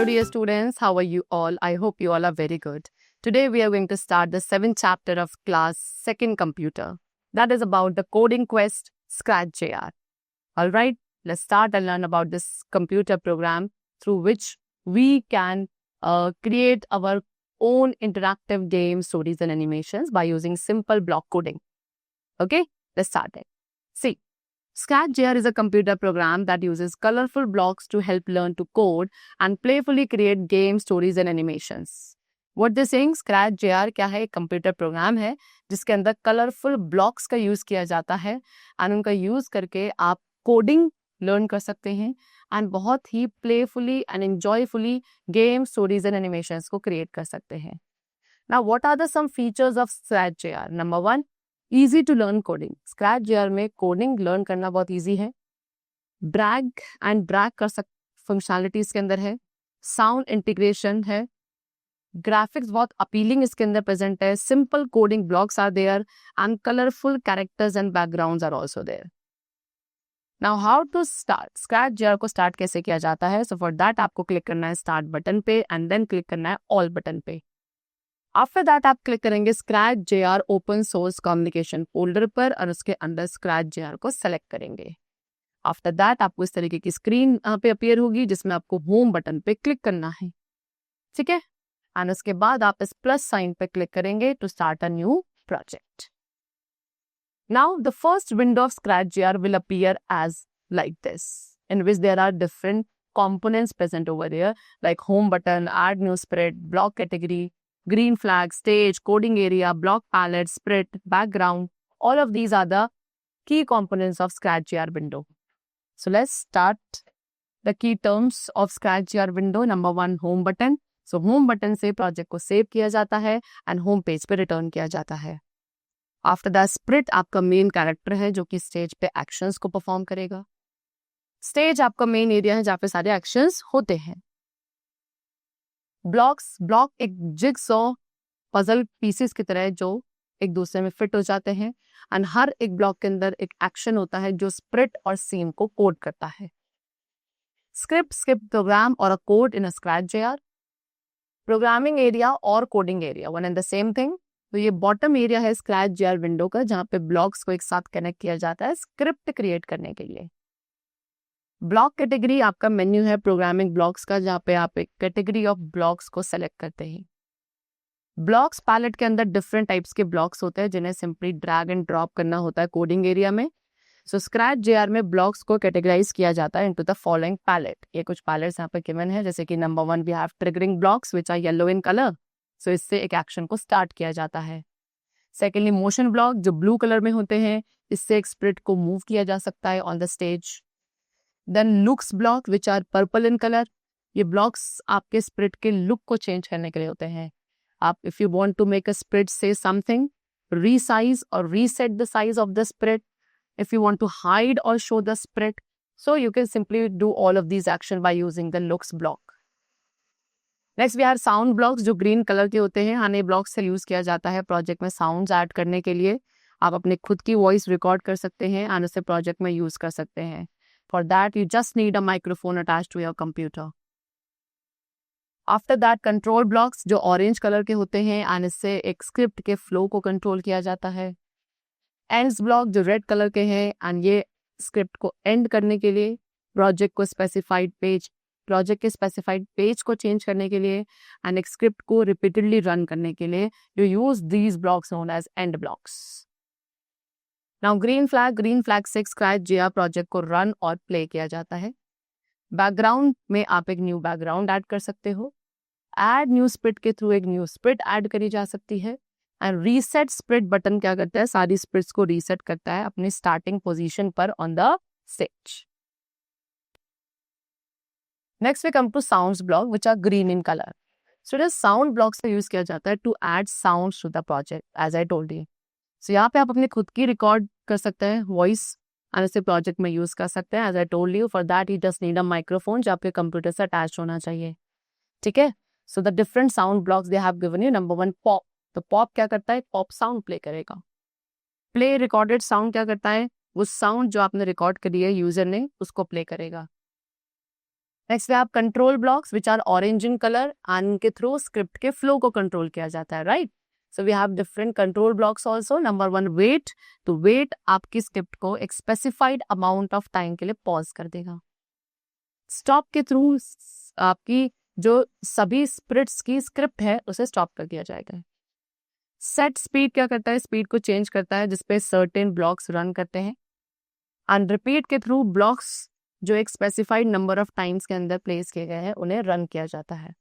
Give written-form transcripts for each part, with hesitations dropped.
dear students. How are you all? I hope you all are very good. Today we are going to start the 7th chapter of class 2nd computer. That is about the coding quest Scratch JR. All right, let's start and learn about this computer program through which we can create our own interactive games, stories and animations by using simple block coding. Okay, let's start it. See, Scratch JR is a computer program that uses colorful blocks to help learn to code and playfully create games, stories and animations. What they're saying, Scratch JR क्या है? एक computer program है जिसके अंदर colourful blocks का use किया जाता है एंड उनका यूज करके आप कोडिंग लर्न कर सकते हैं एंड बहुत ही playfully and enjoyfully game, stories and animations को क्रिएट कर सकते हैं. Now what are the some features of scratch JR? Number 1, easy to learn coding. Scratch JR में कोडिंग लर्न करना बहुत इजी है. ड्रैग एंड ड्रैग कर फंक्शनैलिटी इसके अंदर है. साउंड इंटीग्रेशन है. ग्राफिक्स बहुत अपीलिंग इसके अंदर प्रेजेंट है. Simple coding blocks are there and colourful characters and backgrounds are also there. Now how to start? Scratch JR को स्टार्ट कैसे किया जाता है? सो फॉर दैट आपको क्लिक करना है स्टार्ट बटन पे एंड देन क्लिक करना है ऑल बटन पे. आफ्टर दैट आप क्लिक करेंगे scratch JR open source communication folder पर और उसके अंदर स्क्रैच JR को सेलेक्ट करेंगे. आफ्टर दैट आपको इस तरीके की स्क्रीन यहाँ पे अपीयर होगी जिसमें आपको होम बटन पे क्लिक करना है. ठीक है, एंड उसके बाद आप इस प्लस साइन पे क्लिक करेंगे to start a new project. Now the first window of scratch JR will appear as like this, in which there are different components present over here like home button, add new spread, block category, green flag, stage, coding area, block palette, spread, background. All of these are the key components of Scratch JR window. So let's start the key terms of Scratch JR window. Number 1, home button. So home button से project को save किया जाता है and home page पे return किया जाता है. After that, spread आपका मेन कैरेक्टर है जो कि स्टेज पे एक्शंस को परफॉर्म करेगा. स्टेज आपका मेन एरिया है जहाँ पे सारे एक्शंस होते हैं. ब्लॉक एक जिगसॉ पजल पीसेस की तरह जो एक दूसरे में फिट हो जाते हैं एंड हर एक ब्लॉक के अंदर एक एक्शन होता है जो स्प्रिट और सीन को कोड करता है. Script program or a code in a Scratch JR. Programming area or coding area one and the same thing. तो ये बॉटम एरिया है स्क्रैच JR विंडो का जहाँ पे ब्लॉक्स को एक साथ कनेक्ट किया जाता है स्क्रिप्ट क्रिएट करने के लिए. ब्लॉक कैटेगरी आपका मेन्यू है प्रोग्रामिंग ब्लॉक्स का जहाँ पे आप एक कैटेगरी ऑफ ब्लॉक्स को सेलेक्ट करते हैं. ब्लॉक्स पैलेट के अंदर डिफरेंट टाइप्स के ब्लॉक्स होते हैं जिन्हें सिंपली ड्रैग एंड ड्रॉप करना होता है कोडिंग एरिया में. सो स्क्रैच JR में ब्लॉक्स को कैटेगराइज किया जाता है इनटू द फॉलोइंग पैलेट. ये कुछ पैलेट्स यहाँ पे गिवन है जैसे कि number 1 we have triggering blocks which are yellow in colour. So इससे एक एक्शन को स्टार्ट किया जाता है. सेकेंडली मोशन ब्लॉक जो ब्लू कलर में होते हैं, इससे एक स्प्रिट को मूव किया जा सकता है on the stage. Then looks block which are purple in colour. ये ब्लॉक्स आपके स्प्रिट के लुक को चेंज करने के लिए होते हैं. आप if you want to make a sprite say something, resize or reset the size of the sprite. If you want to hide or show the sprite, so you can simply do all of these action by using the looks block. Next we are sound blocks जो green colour के होते हैं. Honey blocks से use किया जाता है project में sounds add करने के लिए. आप अपने खुद की वॉइस रिकॉर्ड कर सकते हैं एंड उसे प्रोजेक्ट में यूज कर सकते हैं. For that you just need a microphone attach to your computer. After that control blocks जो ऑरेंज कलर के होते हैं एंड इससे एक स्क्रिप्ट के फ्लो को कंट्रोल किया जाता है. एंड्स ब्लॉक जो रेड कलर के हैं एंड ये स्क्रिप्ट को एंड करने के लिए प्रोजेक्ट के स्पेसिफाइड पेज को चेंज करने के लिए एंड एक स्क्रिप्ट को रिपीटेडली रन करने के लिए you use these blocks known as end blocks. Now green flag से स्क्रैच JR प्रोजेक्ट को रन और प्ले किया जाता है. बैकग्राउंड में आप एक न्यू बैकग्राउंड ऐड कर सकते हो. ऐड न्यू स्प्रिट के थ्रू एक न्यू स्प्रिट ऐड करी जा सकती है. एंड रीसेट स्प्रिट बटन क्या करता है? सारी स्प्रिट्स को रीसेट करता है अपनी स्टार्टिंग पोजीशन पर on the stage. Next we come to sounds block which are green in color. So this sound blocks का यूज किया जाता है to add sounds to the project as I told you. So यहाँ पे आप अपने खुद की रिकॉर्ड कर सकते हैं वॉइस एंड इसे प्रोजेक्ट में यूज कर सकते हैं. as I told you for that you just need a microphone जो आपके कंप्यूटर से अटैच होना चाहिए. ठीक है. So the different sound blocks they have given you. Number 1 pop. तो पॉप क्या करता है? पॉप साउंड प्ले करेगा. प्ले रिकॉर्डेड साउंड क्या करता है? वो साउंड जो आपने रिकॉर्ड करी है यूजर ने उसको प्ले करेगा. नेक्स्ट वे आप control blocks which are orange in colour and इनके थ्रू स्क्रिप्ट के फ्लो को कंट्रोल किया जाता है, right? So we have different control blocks also. Number 1 wait. तो वेट आपकी स्क्रिप्ट को एक स्पेसिफाइड अमाउंट ऑफ टाइम के लिए पॉज कर देगा. स्टॉप के थ्रू आपकी जो सभी स्प्रिट्स की स्क्रिप्ट है उसे स्टॉप कर दिया जाएगा. सेट स्पीड क्या करता है? स्पीड को चेंज करता है जिसपे सर्टेन ब्लॉक्स रन करते हैं. एंड रिपीट के थ्रू ब्लॉक्स जो एक स्पेसिफाइड नंबर ऑफ टाइम्स के अंदर प्लेस किए गए हैं उन्हें रन किया जाता है.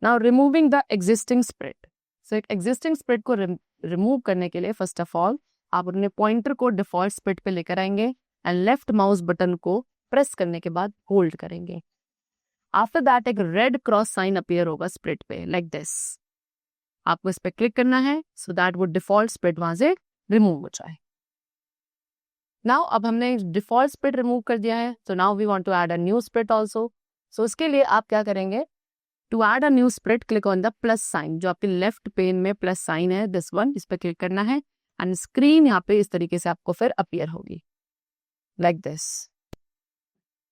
Now removing the existing sprite. So एक एग्जिस्टिंग स्प्रिट को रिमूव करने के लिए फर्स्ट ऑफ ऑल आप अपने पॉइंटर को डिफॉल्ट स्प्रिट पे लेकर आएंगे एंड लेफ्ट माउस बटन को प्रेस करने के बाद होल्ड करेंगे. आफ्टर दैट एक रेड क्रॉस साइन अपीयर होगा स्प्रिट पे लाइक दिस. आपको इस पे क्लिक करना है सो दैट वो डिफॉल्ट स्प्रिट वहां से रिमूव हो जाए. नाउ अब हमने डिफॉल्ट स्प्रिट रिमूव कर दिया है, so now we want to add a new sprite also. So उसके लिए आप क्या करेंगे? To add a new sprite click on the plus sign. जो आपके लेफ्ट पेन में प्लस साइन है, दिस वन, इस पे क्लिक करना है एंड स्क्रीन यहाँ पे इस तरीके से आपको फिर अपीयर होगी लाइक दिस.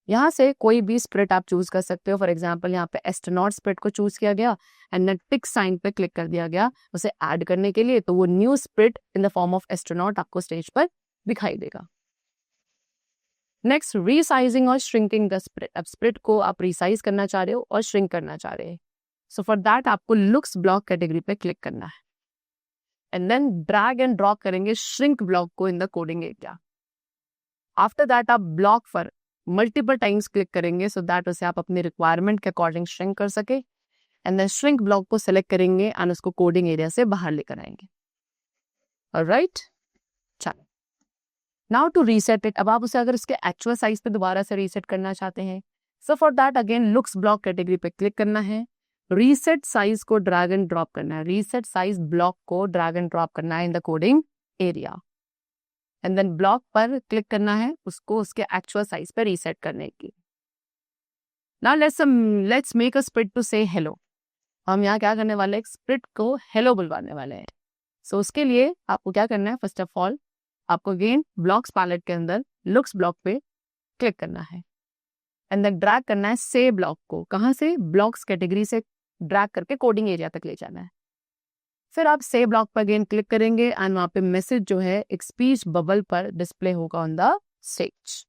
यहाँ से कोई भी स्प्रिट आप चूज कर सकते हो. फॉर एग्जाम्पल यहाँ पे एस्ट्रोनॉट स्प्रिट को चूज किया गया एंड टिक साइन पे क्लिक कर दिया गया उसे ऐड करने के लिए, तो वो new spirit in the form of astronaut आपको स्टेज पर दिखाई देगा. नेक्स्ट रीसाइजिंग और श्रिंकिंग द स्प्रिट. अब स्प्रिट को आप रीसाइज करना चाह रहे हो और श्रिंक करना चाह रहे हैं. सो फॉर दैट आपको लुक्स ब्लॉक कैटेगरी पे क्लिक करना है and then drag and drop करेंगे श्रिंक ब्लॉक को in the coding area. After that आप ब्लॉक पर मल्टीपल टाइम्स क्लिक करेंगे सो दैट उसे आप अपनी रिक्वायरमेंट के अकॉर्डिंग श्रिंक कर सके एंड देन श्रिंक ब्लॉक को सिलेक्ट करेंगे एंड उसको कोडिंग एरिया से बाहर लेकर आएंगे. ऑलराइट, चलो नाउ टू रीसेट इट. अब आप उसे अगर उसके एक्चुअल साइज पे दोबारा से रीसेट करना चाहते हैं, so for that again looks block category पे क्लिक करना है, रीसेट साइज को ड्रैग एंड ड्रॉप करना है. रीसेट साइज ब्लॉक को ड्रैग एंड ड्रॉप करना है in the coding area and then block पर क्लिक करना है उसको उसके एक्चुअल साइज पे रीसेट करने की. Now let's make a sprite to say hello. हम यहाँ क्या करने वाले हैं? स्प्रिट को हेलो बुलवाने वाले हैं. सो उसके लिए आपको क्या करना है? फर्स्ट ऑफ ऑल आपको अगेन ब्लॉक्स पैलेट के अंदर लुक्स ब्लॉक पे क्लिक करना है एंड देन ड्रैग करना है से ब्लॉक को. कहाँ से? ब्लॉक्स कैटेगरी से ड्रैग करके कोडिंग एरिया तक ले जाना है. फिर आप से ब्लॉक पर अगेन क्लिक करेंगे एंड वहां पे मैसेज जो है एक स्पीच बबल पर डिस्प्ले होगा on the stage.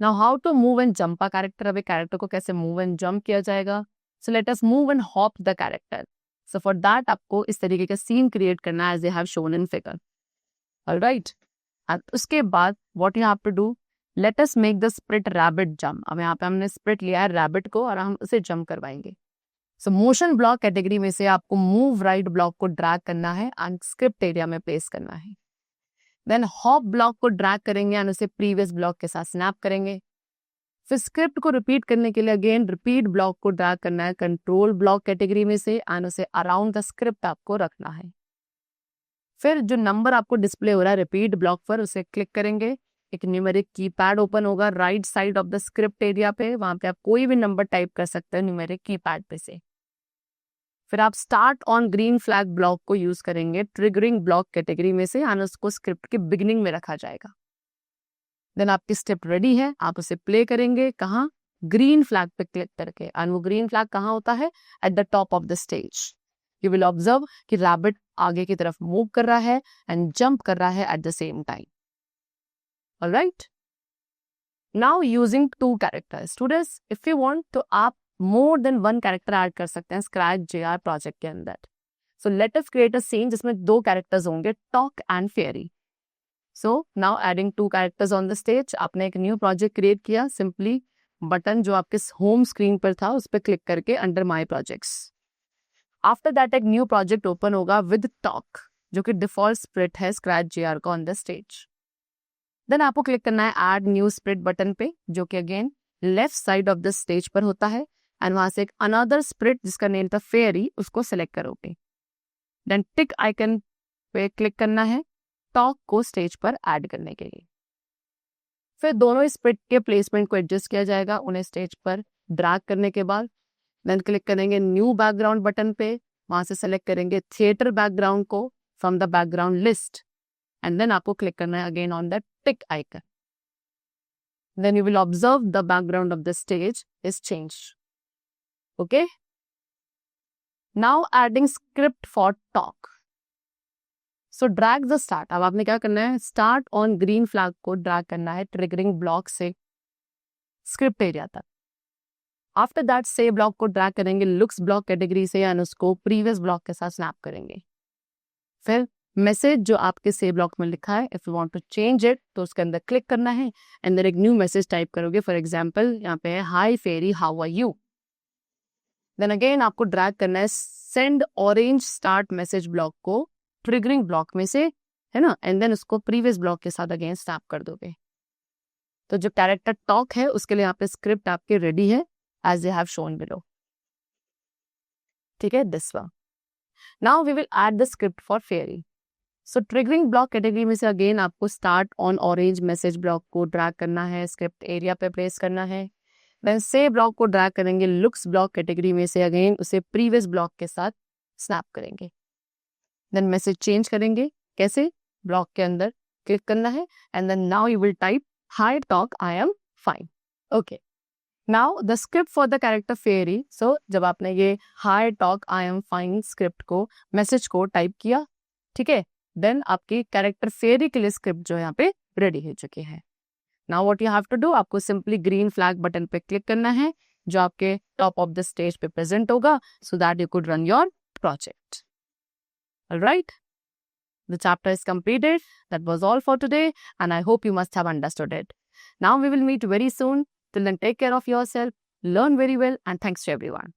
Now how to move and jump a character. अब कैरेक्टर को कैसे मूव एंड जंप किया जाएगा? So let us move and hop the character. So for that आपको इस तरीके का सीन क्रिएट करना है as they have shown in figure. Alright, and उसके बाद what you have to do, let us make the sprite rabbit jump. अब यहाँ पे हमने स्प्रिट लिया है रैबिट को और हम उसे जंप करवाएंगे. सो मोशन ब्लॉक कैटेगरी में से आपको मूव राइट ब्लॉक को ड्रैग करना है एंड स्क्रिप्ट एरिया में प्लेस करना है. देन हॉप ब्लॉक को ड्रैग करेंगे एंड उसे प्रीवियस ब्लॉक के साथ स्नैप करेंगे. फिर स्क्रिप्ट को रिपीट करने के लिए अगेन रिपीट ब्लॉक को ड्रैग करना है कंट्रोल ब्लॉक कैटेगरी में से एंड उसे अराउंड द स्क्रिप्ट आपको रखना है. फिर जो नंबर आपको डिस्प्ले हो रहा है रिपीट ब्लॉक पर उसे क्लिक करेंगे. एक न्यूमेरिक कीपैड ओपन होगा right side of the script area पे. वहां पे आप कोई भी नंबर टाइप कर सकते हैं न्यूमेरिक कीपैड पे से. फिर आप start on green flag block को यूज करेंगे ट्रिगरिंग ब्लॉक कैटेगरी में से एंड उसको स्क्रिप्ट के बिगिनिंग में रखा जाएगा. देन आपकी स्टेप रेडी है, आप उसे प्ले करेंगे. कहाँ? ग्रीन फ्लैग पे क्लिक करके. एंड वो ग्रीन फ्लैग कहाँ होता है? At the top of the stage. You will observe कि रैबिट आगे की तरफ मूव कर रहा है एंड जंप कर रहा है at the same time. Alright, now using two characters. Students if you want तो आप more than one character add कर सकते हैं स्क्रैच जेआर प्रोजेक्ट के अंदर. So let us create a scene जिसमें 2 कैरेक्टर्स होंगे, talk and fairy. So now adding 2 characters on the stage. आपने एक न्यू प्रोजेक्ट क्रिएट किया. सिंपली बटन जो आपके होम स्क्रीन पर था उस पर क्लिक करके under my projects. After that एक न्यू प्रोजेक्ट ओपन होगा विद टॉक जो कि डिफॉल्ट स्प्रिट है स्क्रैच जेआर का ऑन द स्टेज. देन आपको क्लिक करना है ऐड न्यू स्प्रिट बटन पे जो कि again left side of the stage पर होता है एंड वहां से एक अनदर स्प्रिट जिसका नेम था फेयरी उसको सिलेक्ट करोगे. देन टिक आइकन पे क्लिक करना है टॉक को स्टेज पर ऐड करने के लिए. फिर दोनों स्प्रिट के प्लेसमेंट को एडजस्ट किया जाएगा उन्हें स्टेज पर ड्रैग करने के बाद. देन क्लिक करेंगे न्यू बैकग्राउंड बटन पे. वहां से सेलेक्ट करेंगे थिएटर बैकग्राउंड को from the background list and then आपको क्लिक करना है again on the tick icon. then you will observe the background of the stage is changed. Okay? Now adding script for talk. So drag the start. अब आपने क्या करना है, start on green flag को drag करना है triggering block से script area तक. आफ्टर दैट से ब्लॉक को ड्रैग करेंगे लुक्स ब्लॉक कैटेगरी से एंड उसको प्रीवियस ब्लॉक के साथ स्नैप करेंगे. फिर मैसेज जो आपके से ब्लॉक में लिखा है, if you want to change it तो उसके अंदर क्लिक करना है एंड देन एक न्यू मैसेज टाइप करोगे. फॉर एग्जांपल यहाँ पे है hi fairy how are you. Then again आपको ड्रैग करना है send orange start message block को ट्रिगरिंग ब्लॉक में से, है ना, एंड देन उसको प्रीवियस ब्लॉक के साथ अगेन स्नैप कर दोगे. तो जो कैरेक्टर टॉक है उसके लिए यहाँ पे स्क्रिप्ट आपकी रेडी है as they have shown below. ठीक है, this one. Now we will add the script for fairy. So triggering block category में से again आपको start on orange message block को drag करना है, script area पे place करना है. Then say block को drag करेंगे looks block category में से again उसे previous block के साथ snap करेंगे. Then message change करेंगे. कैसे? block के अंदर click करना है and then now you will type hi talk I am fine. Okay. Now the script for the character fairy. So जब आपने ये hi talk I am fine script को मैसेज को टाइप किया, ठीक है, देन आपकी कैरेक्टर फेरी के लिए स्क्रिप्ट जो यहाँ पे रेडी हो चुकी है. Now what you have to do, आपको सिंपली ग्रीन फ्लैग बटन पे क्लिक करना है जो आपके टॉप ऑफ द स्टेज पे प्रेजेंट होगा so that you could run your project. Alright? The chapter is completed. That was all for today and I hope you must have understood it. Now we will meet very soon. Till then, take care of yourself, learn very well, and thanks to everyone.